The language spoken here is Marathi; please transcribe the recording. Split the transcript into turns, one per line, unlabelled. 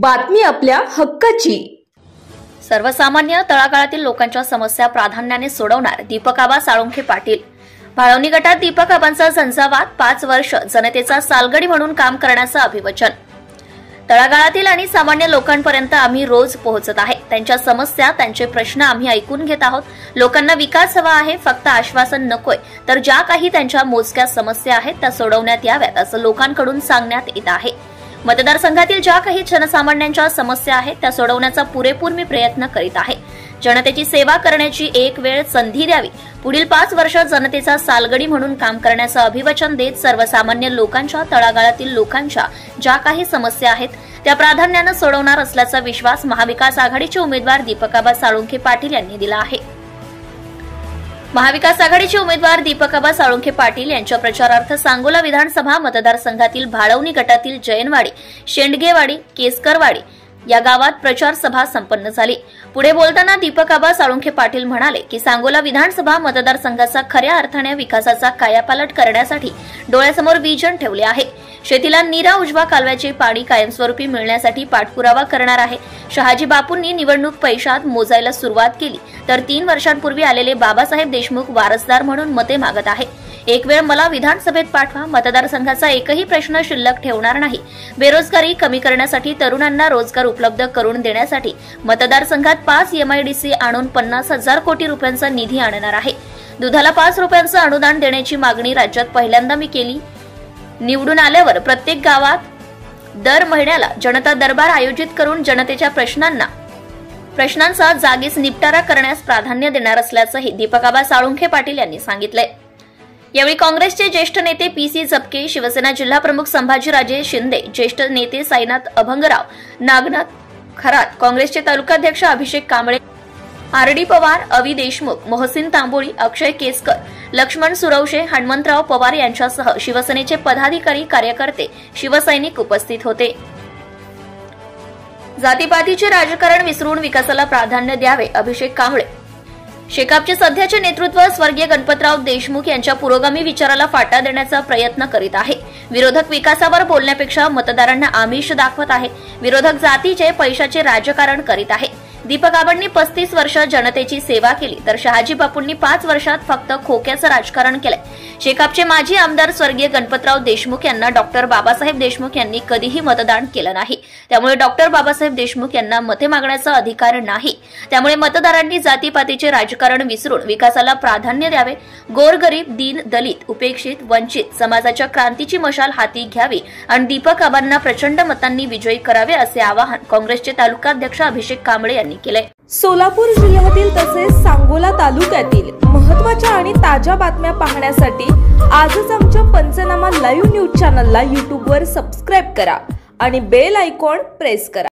बातमी आपल्या हक्काची।
सर्वसामान्य तळागाळातील लोकांच्या समस्या प्राधान्याने सोडवणार दीपक आबा साळुंखे पाटील। भाळवणी गटात दीपक आबांचा झंझावात 5 वर्ष जनतेचा सालगडी म्हणून काम करण्याचं अभिवचन। तळागाळातील आणि सामान्य लोकांपर्यंत आम्ही रोज पोहोचत आहे। त्यांच्या समस्या, त्यांचे प्रश्न आम्ही ऐकून घेत आहोत। लोकांना विकास हवा आहे, फक्त आश्वासन नकोय। तर ज्या काही त्यांच्या मोजक्या समस्या आहेत त्या सोडवण्यात याव्यात असं लोकांकडून सांगण्यात येत आहे। मतदारसंघातील ज्या काही जनसामान्यांच्या समस्या आहेत त्या सोडवण्याचा पुरेपूर मी प्रयत्न करीत आहे। जनतेची सेवा करण्याची एक वेळ संधी द्यावी। पुढील 5 वर्ष जनतेचा सालगडी म्हणून काम करण्याचं अभिवचन देत सर्वसामान्य लोकांच्या, तळागाळातील लोकांच्या ज्या काही समस्या आहेत त्या प्राधान्याने सोडवणार असल्याचा विश्वास महाविकास आघाडीचे उमेदवार दीपक आबा साळुंखे पाटील यांनी दिला आहे। महाविकास आघाडीचे उमेदवार दीपक आबा साळुंखे पाटील यांच्या प्रचारार्थ सांगोला विधानसभा मतदारसंघातील भाळवणी गटातील जैनवाडी, शेंडगेवाडी, केसकरवाडी या गावात प्रचार सभा संपन्न झाली। पुढे बोलताना दीपक आबा साळुंखे पाटील म्हणाले की सांगोला विधानसभा मतदारसंघाचा खऱ्या अर्थाने विकासाचा कायापालट करण्यासाठी डोळ्यासमोर विजन ठेवले आहे। शेतीला नीरा उजवा कालव्याचे पाणी कायमस्वरूपी मिळण्यासाठी पाठपुरावा करणार आहे। शहाजी बापूंनी निवडणूक पैशात मोजायला सुरुवात केली तर 3 वर्षांपूर्वी आलेले बाबासाहेब देशमुख वारसदार म्हणून मते मागत आहे। एक वेळ मला विधानसभेत पाठवा, मतदारसंघाचा एकही प्रश्न शिल्लक ठेवणार नाही। बेरोजगारी कमी करण्यासाठी, तरुणांना रोजगार उपलब्ध करून देण्यासाठी मतदारसंघात 5 MIDC आणून 50,000 कोटी रुपयांचा निधी आणणार आहे। दुधाला 5 रुपयांचं अनुदान देण्याची मागणी राज्यात पहिल्यांदा मी केली। निवडून आल्यावर प्रत्येक गावात दर महिन्याला जनता दरबार आयोजित करून जनतेच्या प्रश्नांचा जागीच निपटारा करण्यास प्राधान्य देणार असल्याचंही दीपक आबा साळुंखे पाटील यांनी सांगितलंय। यावेळी काँग्रेसचे ज्येष्ठ नेते PC झपके, शिवसेना जिल्हा प्रमुख संभाजीराजे शिंदे, ज्येष्ठ नेते साईनाथ अभंगराव, नागनाथ खरात, काँग्रेसचे तालुकाध्यक्ष अभिषेक कांबळे, RD पवार, अवी देशमुख, मोहसिन तांबोळी, अक्षय केसकर, लक्ष्मण सुरवशे, हनुमंतराव पवार यांच्यासह शिवसेनेचे पदाधिकारी, कार्यकर्ते, शिवसैनिक उपस्थित होते। जातीपातीचे राजकारण विसरून विकासाला प्राधान्य द्यावे, अभिषेक कांबळे। शेकापचे सध्याचे नेतृत्व स्वर्गीय गणपतराव देशमुख यांच्या पुरोगामी विचाराला फाटा देण्याचा प्रयत्न करीत आहे। विरोधक विकासावर बोलण्यापेक्षा मतदारांना आमिष दाखवत आहे। विरोधक जातीचे, पैशाचे राजकारण करीत आहे। दीपक आबांनी 35 वर्ष जनतेची सेवा केली तर शहाजी बापूंनी 5 वर्षात फक्त खोक्याचं राजकारण केलंय। शेकापचे माजी आमदार स्वर्गीय गणपतराव देशमुख यांना डॉक्टर बाबासाहेब देशमुख यांनी कधीही मतदान केलं नाही। त्यामुळे डॉक्टर बाबासाहेब देशमुख यांना मते मागण्याचा अधिकार नाही। त्यामुळे मतदारांनी जातीपातीचे राजकारण विसरून विकासाला प्राधान्य द्यावे। गोरगरीब, दीन, दलित, उपेक्षित, वंचित समाजाच्या क्रांतीची मशाल हाती घ्यावी आणि दीपक आबांना प्रचंड मतांनी विजयी करावे असे आवाहन काँग्रेसचे तालुकाध्यक्ष अभिषेक कांबळे यांनी केले।
सोलापूर जिल्ह्यातील तसेच सांगोला तालुक्यातील महत्त्वाच्या आणि ताज्या बातम्या पाहण्यासाठी आजच आमच्या पंचनामा लाईव्ह न्यूज चॅनलला YouTube वर सबस्क्राइब करा आणि बेल आयकॉन प्रेस करा।